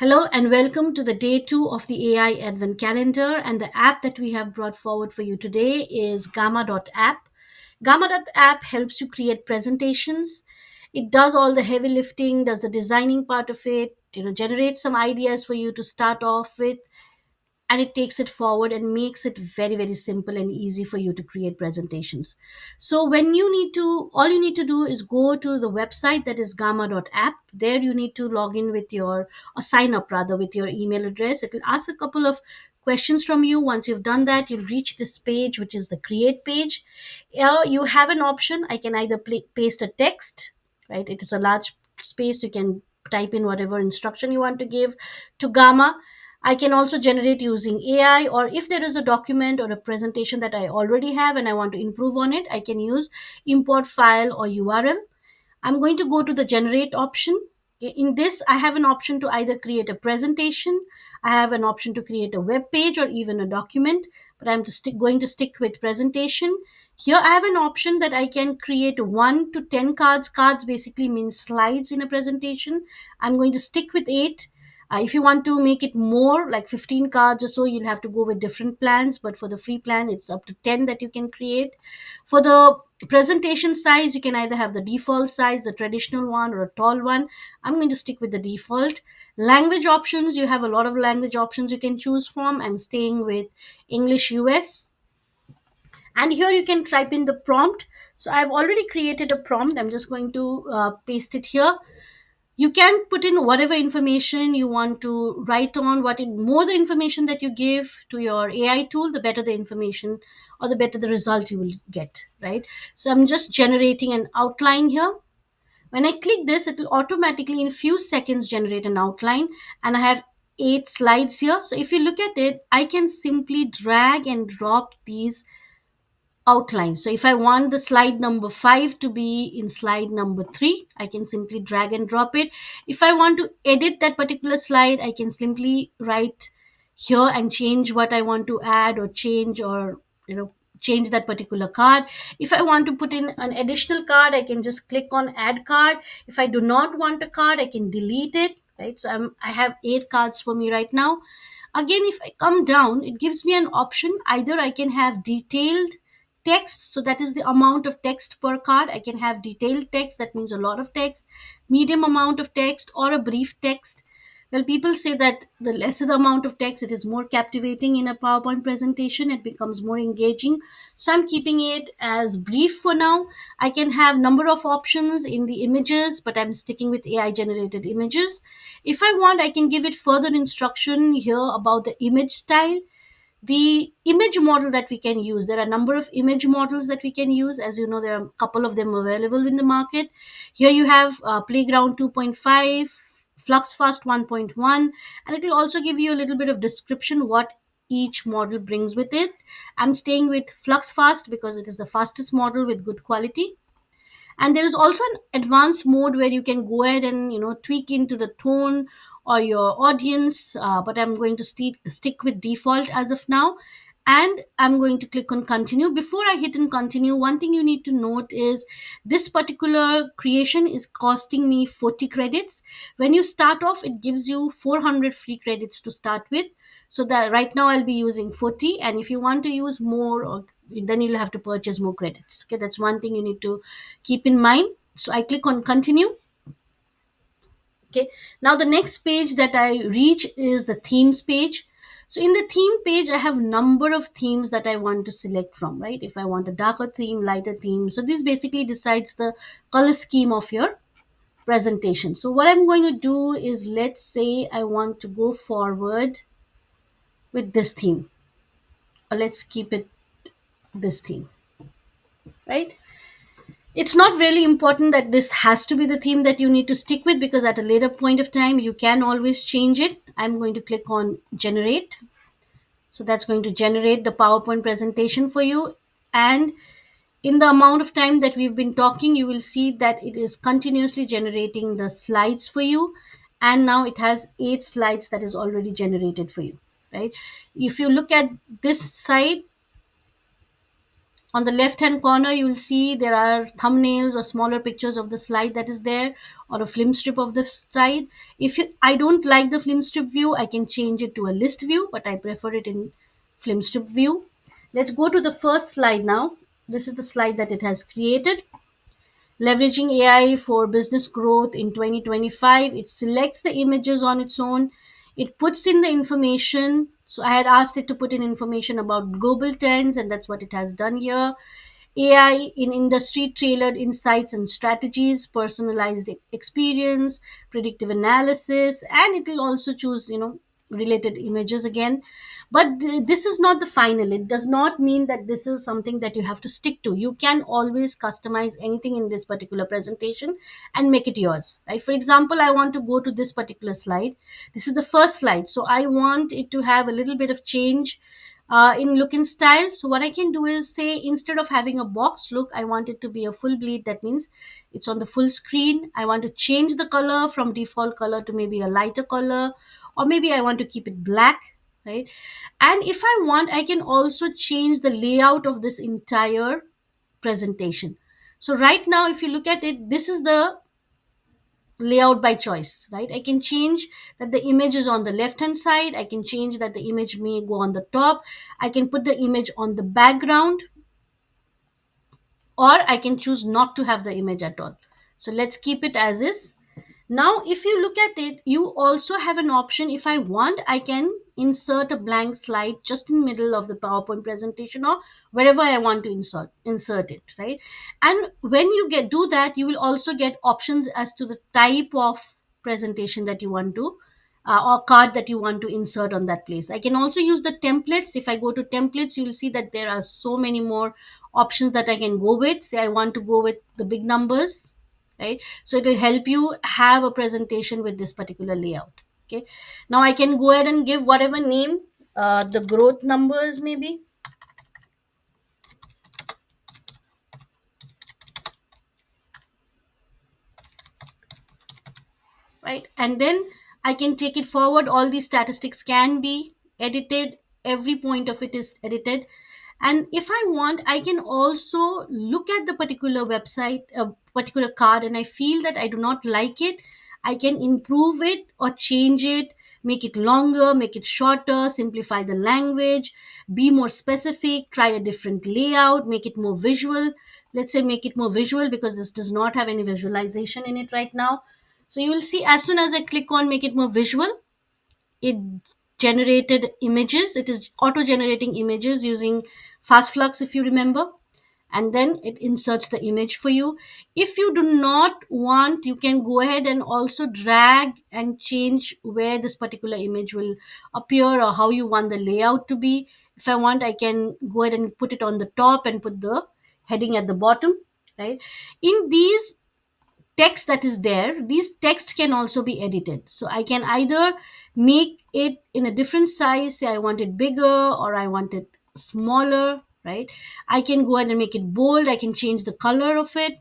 Hello and welcome to the day two of the AI Advent Calendar. And the app that we have brought forward for you today is Gamma.app. Gamma.app helps you create presentations. It does all the heavy lifting, does the designing part of it, generates some ideas for you to start off with, and it takes it forward and makes it very very simple and easy for you to create presentations. So when you need to all you need to do is go to the website, that is gamma.app. There you need to log in with your or sign up rather with your email address. It will ask a couple of questions from you. Once you've done that, you'll reach this page, which is the create page. You have an option. I can either paste a text, right? It is a large space. You can type in whatever instruction you want to give to Gamma. I can also generate using AI, or if there is a document or a presentation that I already have and I want to improve on it, I can use import file or URL. I'm going to go to the generate option. Okay, in this, I have an option to either create a presentation, I have an option to create a web page or even a document, but going to stick with presentation. Here, I have an option that I can create 1 to 10 cards. Cards basically means slides in a presentation. I'm going to stick with 8. If you want to make it more, like 15 cards or so, you'll have to go with different plans. But for the free plan, it's up to 10 that you can create. For the presentation size, you can either have the default size, the traditional one, or a tall one. I'm going to stick with the default. Language options, you have a lot of language options you can choose from. I'm staying with English US. And here you can type in the prompt. So I've already created a prompt. I'm just going to paste it here. You can put in whatever information you want to write on. More the information that you give to your AI tool, the better the information or the better the result you will get, right? So I'm just generating an outline here. When I click this, it will automatically in few seconds generate an outline, and I have 8 slides here. So if you look at it, I can simply drag and drop these outline. So if I want the slide number 5 to be in slide number 3, I can simply drag and drop it. If I want to edit that particular slide, I can simply write here and change what I want to add or change that particular card. If I want to put in an additional card, I can just click on add card. If I do not want a card, I can delete it, right? So I have 8 cards for me right now. Again, if I come down, it gives me an option. Either I can have detailed text, so that is the amount of text per card. I can have detailed text, that means a lot of text, medium amount of text, or a brief text. Well, people say that the lesser the amount of text, it is more captivating in a PowerPoint presentation. It becomes more engaging. So I'm keeping it as brief for now. I can have number of options in the images, but I'm sticking with AI generated images. If I want, I can give it further instruction here about the image style, the image model that we can use. There are a number of image models that we can use. As you know, there are a couple of them available in the market. Here you have playground 2.5, fluxfast 1.1, and it will also give you a little bit of description what each model brings with it. I'm staying with fluxfast because it is the fastest model with good quality. And there is also an advanced mode where you can go ahead and tweak into the tone or your audience, but I'm going to stick with default as of now. And I'm going to click on continue. Before I hit on continue, one thing you need to note is this particular creation is costing me 40 credits. When you start off, it gives you 400 free credits to start with. So that right now I'll be using 40, and if you want to use more, or then you'll have to purchase more credits. Okay, that's one thing you need to keep in mind. So I click on continue. Okay, now the next page that I reach is the themes page. So in the theme page, I have number of themes that I want to select from, right? If I want a darker theme, lighter theme, so this basically decides the color scheme of your presentation. So what I'm going to do is, let's say I want to go forward with this theme, or let's keep it this theme, right? It's not really important that this has to be the theme that you need to stick with, because at a later point of time you can always change it. I'm going to click on generate. So that's going to generate the PowerPoint presentation for you. And in the amount of time that we've been talking, you will see that it is continuously generating the slides for you. And now it has 8 slides that is already generated for you, right? If you look at this side, On the left hand corner, you will see there are thumbnails or smaller pictures of the slide that is there, or a film strip of the slide. I don't like the film strip view, I can change it to a list view, but I prefer it in film strip view. Let's go to the first slide now. This is the slide that it has created. Leveraging AI for business growth in 2025. It selects the images on its own. It puts in the information. So I had asked it to put in information about global trends, and that's what it has done here. AI in industry tailored insights and strategies, personalized experience, predictive analysis, and it will also choose, related images again. But this is not the final. It does not mean that this is something that you have to stick to. You can always customize anything in this particular presentation and make it yours, right? For example, I want to go to this particular slide. This is the first slide, so I want it to have a little bit of change in look and style. So what I can do is say, instead of having a box look, I want it to be a full bleed. That means it's on the full screen. I want to change the color from default color to maybe a lighter color, or maybe I want to keep it black, right? And if I want, I can also change the layout of this entire presentation. So right now, if you look at it, this is the layout by choice, right? I can change that the image is on the left hand side. I can change that the image may go on the top. I can put the image on the background, or I can choose not to have the image at all. So let's keep it as is. Now, if you look at it, you also have an option. If I want, I can insert a blank slide just in middle of the PowerPoint presentation, or wherever I want to insert it, right? And when you get do that, you will also get options as to the type of presentation that you want to, or card that you want to insert on that place. I can also use the templates. If I go to templates, you will see that there are so many more options that I can go with. Say I want to go with the big numbers, right? So it will help you have a presentation with this particular layout. Okay, now I can go ahead and give whatever name, the growth numbers maybe, right? And then I can take it forward. All these statistics can be edited, every point of it is edited. And if I want, I can also look at the particular website, a particular card, and I feel that I do not like it, I can improve it or change it, make it longer, make it shorter, simplify the language, be more specific, try a different layout, make it more visual. Let's say make it more visual, because this does not have any visualization in it right now. So you will see, as soon as I click on make it more visual, it generated images. It is auto generating images using fast flux, if you remember. And then it inserts the image for you. If you do not want, you can go ahead and also drag and change where this particular image will appear, or how you want the layout to be. If I want, I can go ahead and put it on the top and put the heading at the bottom, right? In these text that is there, these text can also be edited. So I can either make it in a different size. Say I want it bigger, or I want it smaller, right? I can go ahead and make it bold. I can change the color of it.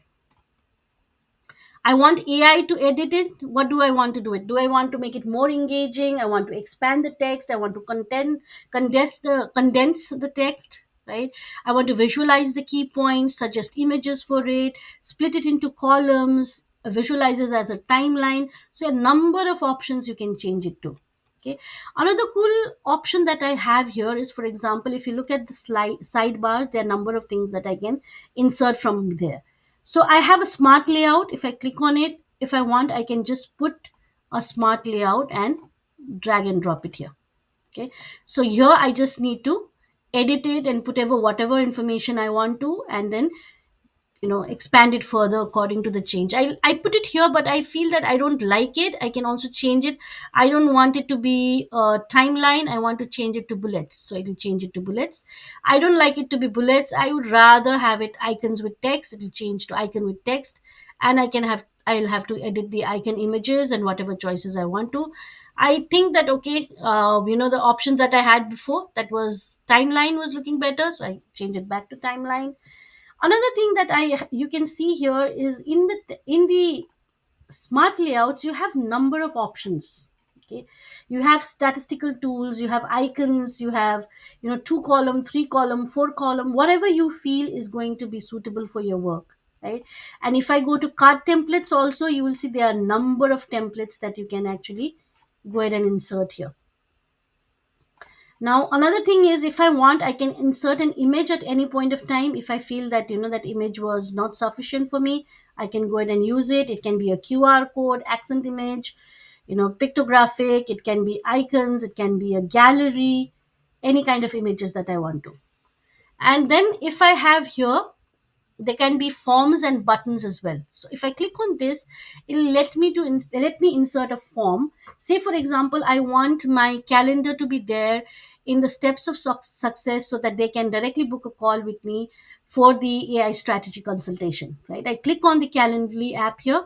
I want AI to edit it. What do I want to do it? Do I want to make it more engaging? I want to expand the text. I want to condense the text, right? I want to visualize the key points, suggest images for it, split it into columns, visualizes as a timeline. So a number of options you can change it to. Okay. Another cool option that I have here is, for example, if you look at the slide sidebars, there are a number of things that I can insert from there. So I have a smart layout. If I click on it, if I want, I can just put a smart layout and drag and drop it here. Okay. So here I just need to edit it and put whatever information I want to, and then expand it further according to the change. I put it here, but I feel that I don't like it. I can also change it. I don't want it to be a timeline. I want to change it to bullets, so it'll change it to bullets. I don't like it to be bullets. I would rather have it icons with text. It'll change to icon with text, and I'll have to edit the icon images and whatever choices I want to. I think that, okay, the options that I had before, that was timeline was looking better, so I change it back to timeline. Another thing that I you can see here is, in the smart layouts you have number of options. Okay, you have statistical tools, you have icons, you have, 2 column, 3 column, 4 column, whatever you feel is going to be suitable for your work, right? And if I go to card templates also, you will see there are a number of templates that you can actually go ahead and insert here. Now another thing is, if I want, I can insert an image at any point of time. If I feel that, that image was not sufficient for me, I can go ahead and use it. It can be a QR code, accent image, pictographic, it can be icons, it can be a gallery, any kind of images that I want to. And then if I have here, there can be forms and buttons as well. So if I click on this, it'll let me insert a form. Say for example, I want my calendar to be there in the steps of success, so that they can directly book a call with me for the AI strategy consultation, right? I click on the Calendly app here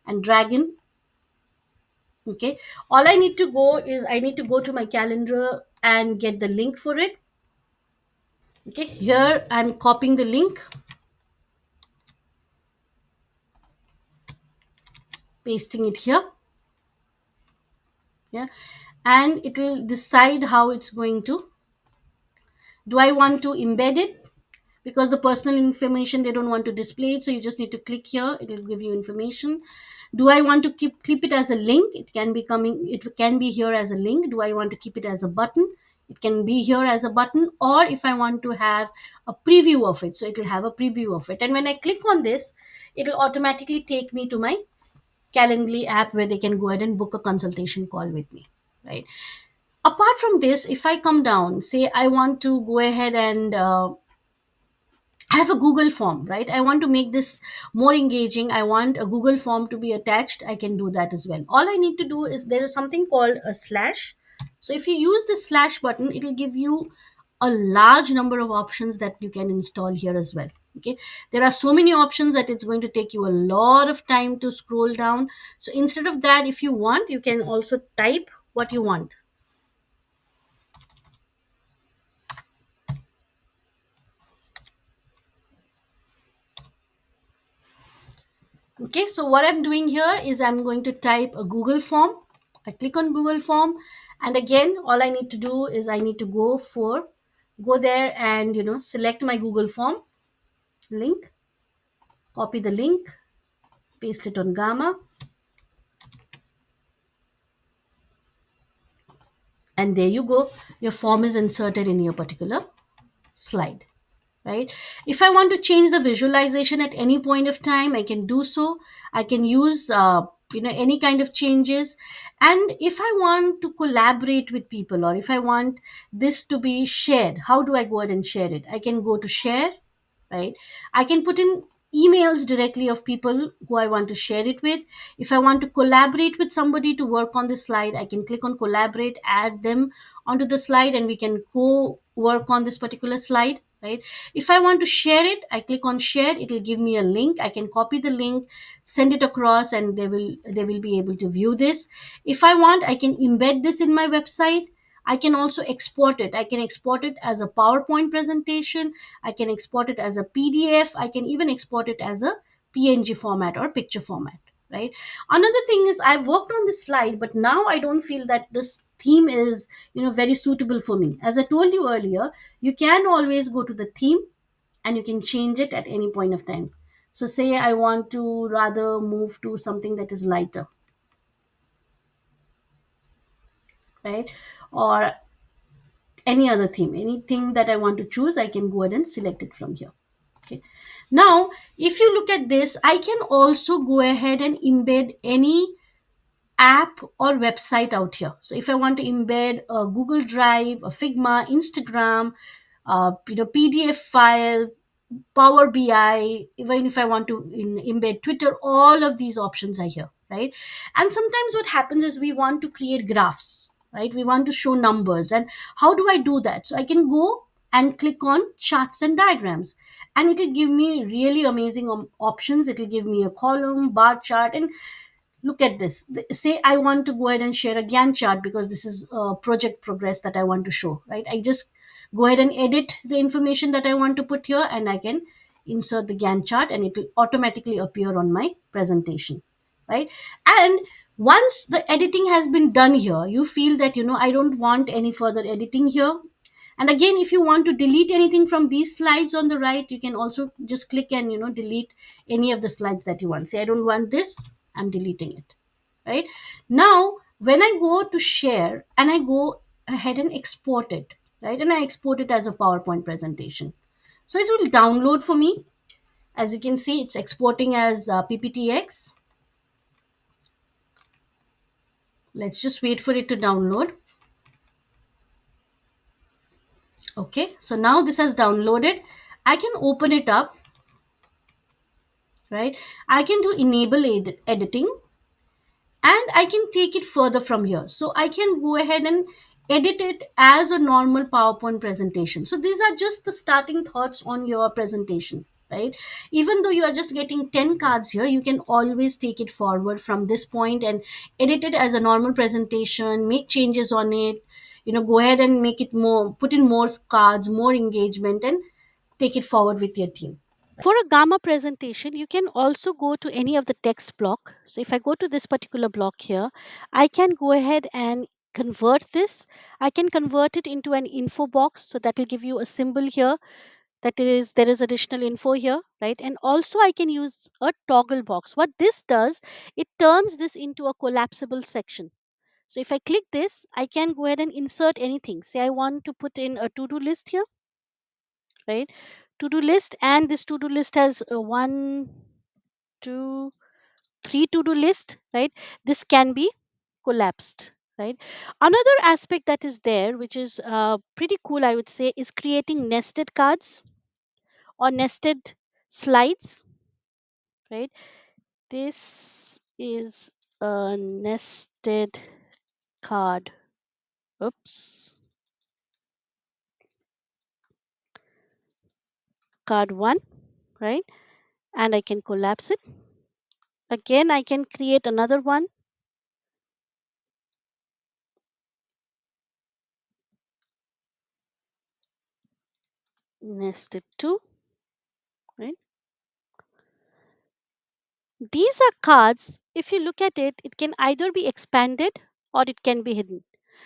and drag in. Okay, all I need to go is, I need to go to my calendar and get the link for it. Okay, here I'm copying the link, pasting it here. Yeah, and it will decide how it's going to. Do I want to embed it? Because the personal information, they don't want to display it, so you just need to click here, it will give you information. Do I want to keep it as a link? It can be here as a link. Do I want to keep it as a button? It can be here as a button. Or if I want to have a preview of it, so it will have a preview of it, and when I click on this, it will automatically take me to my Calendly app, where they can go ahead and book a consultation call with me, right? Apart from this, if I come down, say I want to go ahead and have a Google form, right? I want to make this more engaging. I want a Google form to be attached. I can do that as well. All I need to do is, there is something called a slash. So if you use the slash button, it will give you a large number of options that you can install here as well. Okay, there are so many options that it's going to take you a lot of time to scroll down. So instead of that, if you want, you can also type what you want. Okay, so what I'm doing here is, I'm going to type a Google form. I click on Google form, and again, all I need to do is, I need to go there and, select my Google form link, copy the link, paste it on Gamma, and there you go. Your form is inserted in your particular slide, right? If I want to change the visualization at any point of time, I can do so. I can use any kind of changes. And if I want to collaborate with people, or if I want this to be shared, how do I go ahead and share it? I can go to share, right? I can put in emails directly of people who I want to share it with. If I want to collaborate with somebody to work on the slide, I can click on collaborate, add them onto the slide, and we can co work on this particular slide, right? If I want to share it, I click on share, it will give me a link. I can copy the link, send it across, and they will be able to view this. If I want, I can embed this in my website. I can also export it. I can export it as a PowerPoint presentation. I can export it as a PDF. I can even export it as a PNG format or picture format, right? Another thing is, I've worked on this slide, but now I don't feel that this theme is, very suitable for me. As I told you earlier, you can always go to the theme and you can change it at any point of time. So say I want to rather move to something that is lighter, right? Or any other theme, anything that I want to choose, I can go ahead and select it from here. Okay, now if you look at this, I can also go ahead and embed any app or website out here. So if I want to embed a Google Drive, a Figma, Instagram, PDF file, Power BI, even if I want to embed Twitter, all of these options are here, right? And sometimes what happens is, we want to create graphs, right? We want to show numbers. And how do I do that? So I can go and click on charts and diagrams, and it will give me really amazing options. It will give me a column, bar chart, and look at this. Say I want to go ahead and share a Gantt chart, because this is project progress that I want to show, right? I just go ahead and edit the information that I want to put here, and I can insert the Gantt chart, and it will automatically appear on my presentation, right? And Once the editing has been done here, you feel that, I don't want any further editing here. And again, if you want to delete anything from these slides on the right, you can also just click and, delete any of the slides that you want. Say, I don't want this, I'm deleting it. Right now, when I go to share and I go ahead and export it, right, and I export it as a PowerPoint presentation, so it will download for me. As you can see, it's exporting as pptx. Let's just wait for it to download. Okay, so now this has downloaded. I can open it up, right? I can do enable editing, and I can take it further from here. So I can go ahead and edit it as a normal PowerPoint presentation. So these are just the starting thoughts on your presentation, right? Even though you are just getting 10 cards here, you can always take it forward from this point and edit it as a normal presentation, make changes on it, go ahead and make it more, put in more cards, more engagement, and take it forward with your team. For a gamma presentation, you can also go to any of the text block. So if I go to this particular block here, I can go ahead and convert this. I can convert it into an info box. So that will give you a symbol here that there is additional info here, right? And also I can use a toggle box. What this does, it turns this into a collapsible section. So if I click this, I can go ahead and insert anything. Say I want to put in a to-do list here, right? To-do list, and this to-do list has one, two, three to-do list, right? This can be collapsed, right? Another aspect that is there, which is pretty cool, I would say, is creating nested cards or nested slides, right? This is a nested card. Oops. Card one, right? And I can collapse it. Again, I can create another one, nested two, right? These are cards. If you look at it, it can either be expanded or it can be hidden.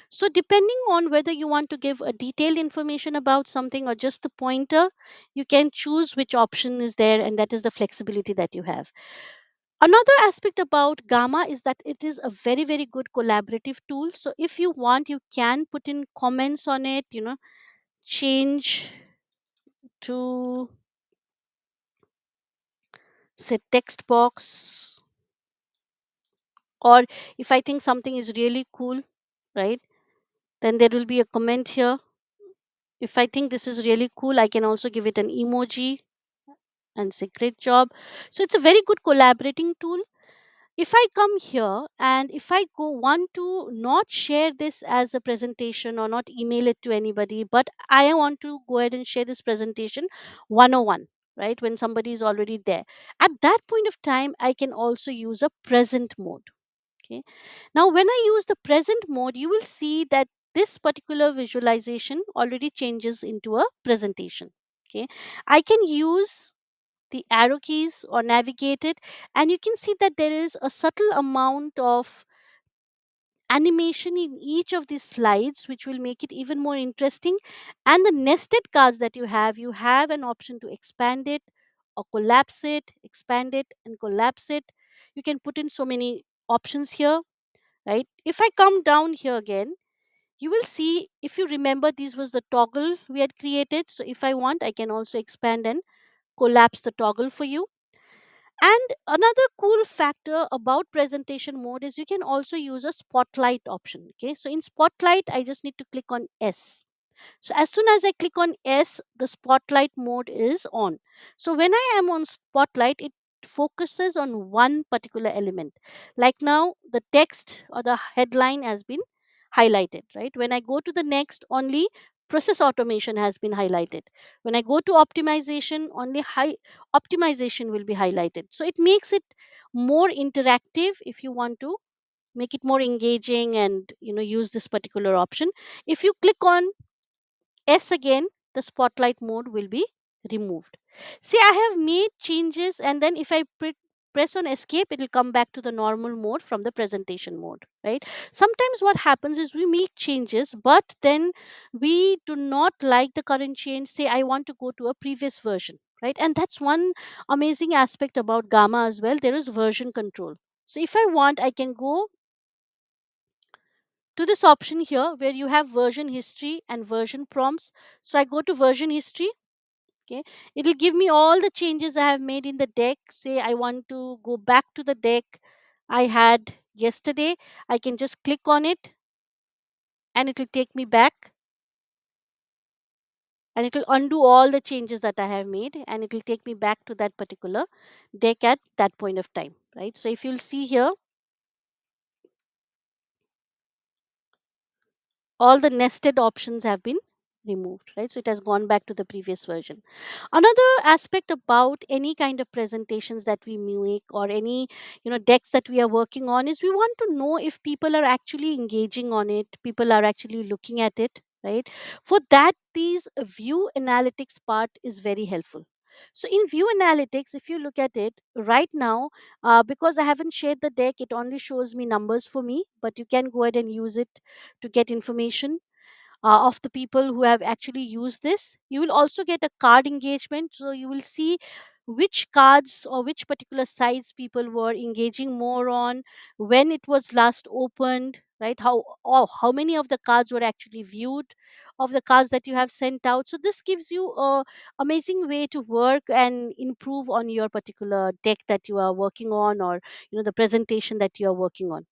So, depending on whether you want to give a detailed information about something or just the pointer, you can choose which option is there, and that is the flexibility that you have. Another aspect about Gamma is that it is a very, very good collaborative tool. So, if you want, you can put in comments on it, change to say text box, or if I think something is really cool, right? Then there will be a comment here. If I think this is really cool, I can also give it an emoji and say great job. So it's a very good collaborating tool. If I come here and if I go want to not share this as a presentation or not email it to anybody, but I want to go ahead and share this presentation 101, right? When somebody is already there. At that point of time, I can also use a present mode. Okay. Now, when I use the present mode, you will see that this particular visualization already changes into a presentation. Okay. I can use the arrow keys or navigate it, and you can see that there is a subtle amount of animation in each of these slides which will make it even more interesting. And the nested cards that you have an option to expand it or collapse it, expand it and collapse it. You can put in so many options here, right? If I come down here again, you will see, if you remember, this was the toggle we had created. So if I want, I can also expand and collapse the toggle for you. And another cool factor about presentation mode is you can also use a spotlight option. Okay, so in spotlight, I just need to click on S. So as soon as I click on S, the spotlight mode is on. So when I am on spotlight, it focuses on one particular element. Like now, the text or the headline has been highlighted, right? When I go to the next, only process automation has been highlighted. When I go to optimization, only high optimization will be highlighted. So it makes it more interactive if you want to make it more engaging and use this particular option. If you click on S again, the spotlight mode will be removed. See, I have made changes, and then if I press on escape, it will come back to the normal mode from the presentation mode, right? Sometimes what happens is we make changes, but then we do not like the current change. Say I want to go to a previous version, right? And that's one amazing aspect about Gamma as well. There is version control. So if I want, I can go to this option here where you have version history and version prompts. So I go to version history. Okay, it'll give me all the changes I have made in the deck. Say I want to go back to the deck I had yesterday, I can just click on it and it will take me back, and it will undo all the changes that I have made, and it will take me back to that particular deck at that point of time, right? So if you'll see here, all the nested options have been removed, right? So it has gone back to the previous version. Another aspect about any kind of presentations that we make, or any decks that we are working on, is we want to know if people are actually engaging on it, people are actually looking at it, right? For that, these view analytics part is very helpful. So in view analytics, if you look at it right now, because I haven't shared the deck, it only shows me numbers for me, but you can go ahead and use it to get information of the people who have actually used this. You will also get a card engagement, so you will see which cards or which particular sites people were engaging more on, when it was last opened, right? How many of the cards were actually viewed of the cards that you have sent out. So this gives you a amazing way to work and improve on your particular deck that you are working on, or the presentation that you are working on.